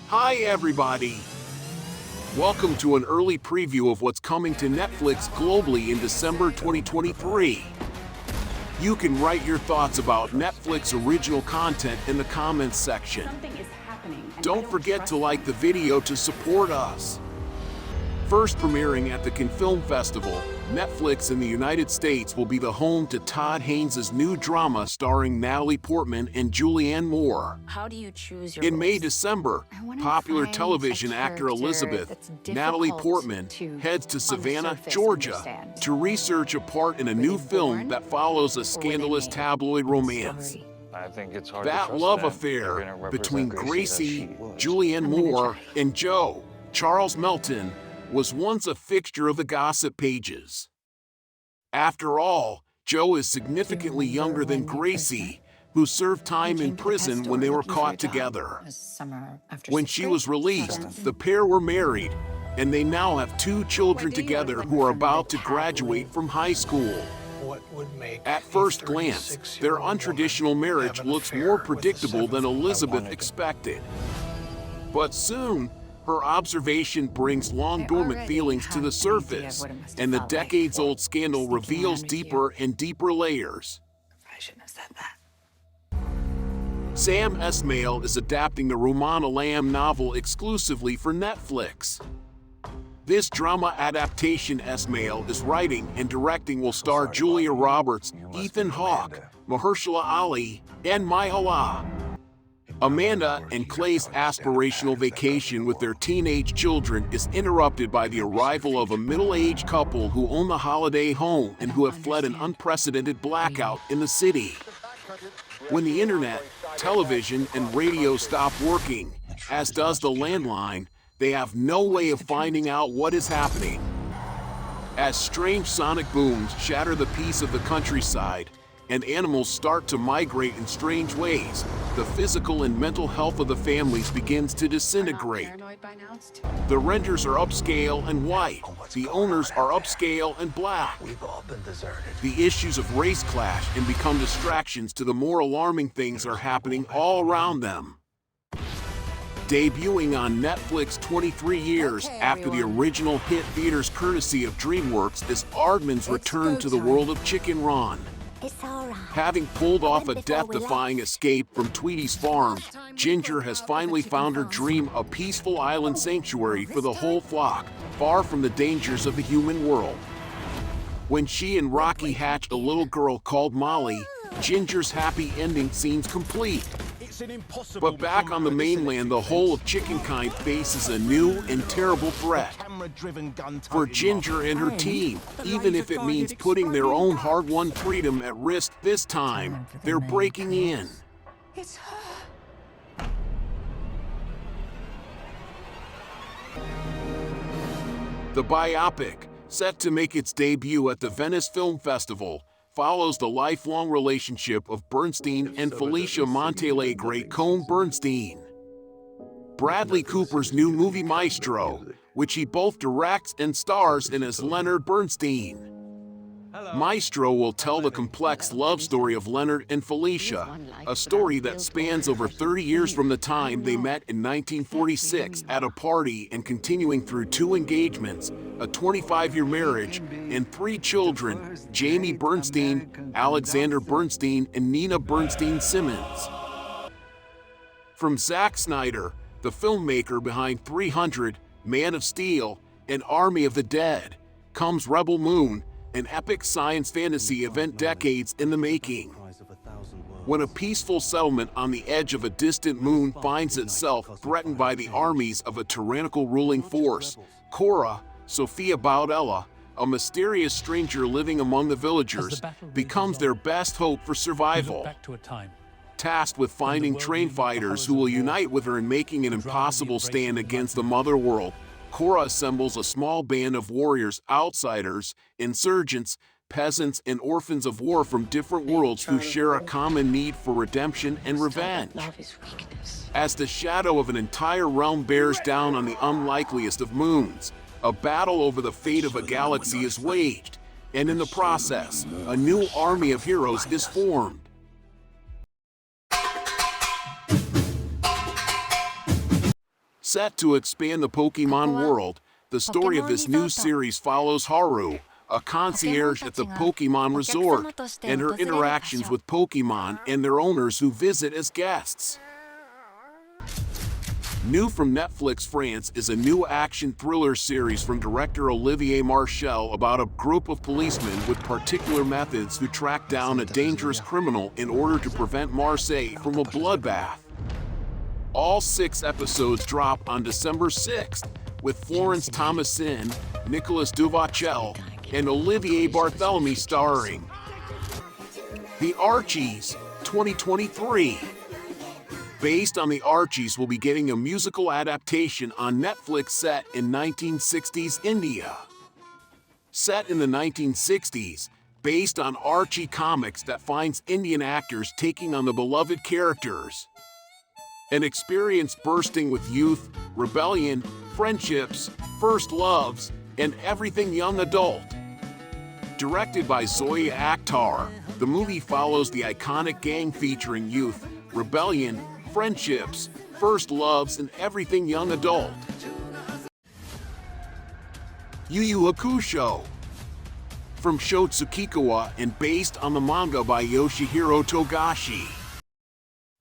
Hi everybody! Welcome to an early preview of what's coming to Netflix globally in December 2023. You can write your thoughts about Netflix original content in the comments section. Don't forget to like the video to support us. First premiering at the Cannes Film Festival, Netflix in the United States will be the home to Todd Haynes' new drama starring Natalie Portman and Julianne Moore. How do you choose your In roles? May-December, popular television actor Elizabeth, Natalie Portman, heads to Savannah, Georgia, to research a part in a new film that follows a scandalous tabloid romance. I think it's hard to That trust love them. affair They're gonna between represent Gracie, as she was. Julianne Moore, and Joe, Charles Melton, was once a fixture of the gossip pages. After all, Joe is significantly younger than Gracie, who served time in prison when they were caught together. When she was released, the pair were married, and they now have 2 children together who are about to graduate from high school. At first glance, their untraditional marriage looks more predictable than Elizabeth expected. But soon, her observation brings long-dormant feelings to the surface, and the decades-old scandal reveals deeper and deeper layers. I shouldn't have said that. Sam Esmail is adapting the Romana Lamb novel exclusively for Netflix. This drama adaptation Esmail is writing and directing will star Julia Roberts, Ethan Hawke, Mahershala Ali, and Myha'la. Amanda and Clay's aspirational vacation with their teenage children is interrupted by the arrival of a middle-aged couple who own the holiday home and who have fled an unprecedented blackout in the city. When the internet, television, and radio stop working, as does the landline, they have no way of finding out what is happening. As strange sonic booms shatter the peace of the countryside, and animals start to migrate in strange ways, the physical and mental health of the families begins to disintegrate. The renters are upscale and white. The owners are upscale and black. The issues of race clash and become distractions to the more alarming things that are happening all around them. Debuting on Netflix 23 years after the original hit theaters courtesy of DreamWorks is Aardman's return to the world of Chicken Run. Having pulled off a death-defying escape from Tweedy's farm, Ginger has finally found her dream a peaceful island sanctuary for the whole flock, far from the dangers of the human world. When she and Rocky hatch a little girl called Molly, Ginger's happy ending seems complete. But back on the mainland, the whole of chickenkind faces a new and terrible threat. For Ginger and her team, even if it means putting their own hard-won freedom at risk this time, they're breaking in. It's her. The biopic, set to make its debut at the Venice Film Festival, follows the lifelong relationship of Bernstein and Felicia Montealegre Cohn-Bernstein. Bradley Cooper's new movie Maestro, which he both directs and stars in as Leonard Bernstein. Maestro will tell the complex love story of Leonard and Felicia, a story that spans over 30 years from the time they met in 1946 at a party and continuing through 2 engagements, a 25-year marriage, and 3 children, Jamie Bernstein, Alexander Bernstein, and Nina Bernstein Simmons. From Zack Snyder, the filmmaker behind 300, Man of Steel, and Army of the Dead, comes Rebel Moon, an epic science fantasy event decades in the making. When a peaceful settlement on the edge of a distant moon finds itself threatened by the armies of a tyrannical ruling force, Cora, Sofia Boutella, a mysterious stranger living among the villagers, becomes their best hope for survival. Tasked with finding trained fighters who will unite with her in making an impossible stand against the Mother World, Cora assembles a small band of warriors, outsiders, insurgents, peasants, and orphans of war from different worlds who share a common need for redemption and revenge. As the shadow of an entire realm bears down on the unlikeliest of moons, a battle over the fate of a galaxy is waged, and in the process, a new army of heroes is formed. Set to expand the Pokemon world, the story of this new series follows Haru, a concierge at the Pokemon Resort, and her interactions with Pokemon and their owners who visit as guests. New from Netflix France is a new action thriller series from director Olivier Marchal about a group of policemen with particular methods who track down a dangerous criminal in order to prevent Marseille from a bloodbath. All 6 episodes drop on December 6th, with Florence Thomasin, Nicolas Duvachel, and Olivier Barthélemy starring. The Archies, 2023. Based on the Archies will be getting a musical adaptation on Netflix set in 1960s India. Set in the 1960s, based on Archie comics that finds Indian actors taking on the beloved characters. An experience bursting with youth, rebellion, friendships, first loves, and everything young adult. Directed by Zoya Akhtar, the movie follows the iconic gang featuring youth, rebellion, friendships, first loves, and everything young adult. Yu Yu Hakusho. From Sho Tsukikawa and based on the manga by Yoshihiro Togashi.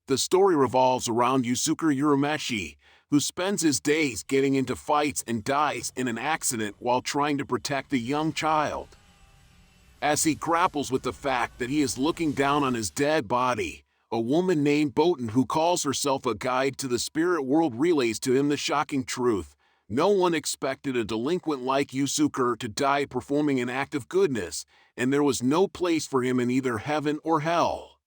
The story revolves around Yusuke Urameshi, who spends his days getting into fights and dies in an accident while trying to protect a young child. As he grapples with the fact that he is looking down on his dead body, a woman named Boten who calls herself a guide to the spirit world relays to him the shocking truth. No one expected a delinquent like Yusuke to die performing an act of goodness, and there was no place for him in either heaven or hell.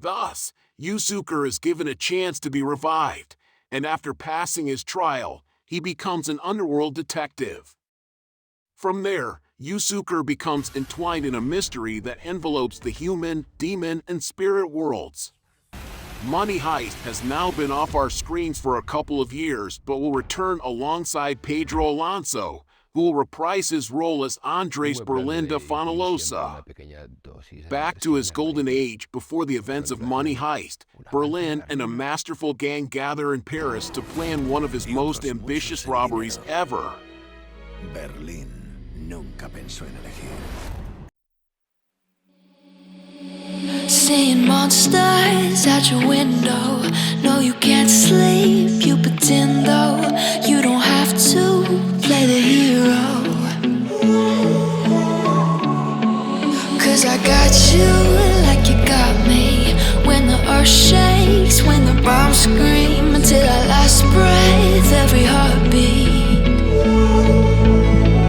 Thus, Yusuke is given a chance to be revived, and after passing his trial, he becomes an underworld detective. From there, Yusuke becomes entwined in a mystery that envelopes the human, demon, and spirit worlds. Money Heist has now been off our screens for a couple of years, but will return alongside Pedro Alonso, who will reprise his role as Andres Berlin de Fonalosa. Back to his golden age before the events of Money Heist, Berlin and a masterful gang gather in Paris to plan one of his most ambitious robberies ever. Berlin nunca pensó en elegir. Seeing monsters out your window. No, you can't sleep.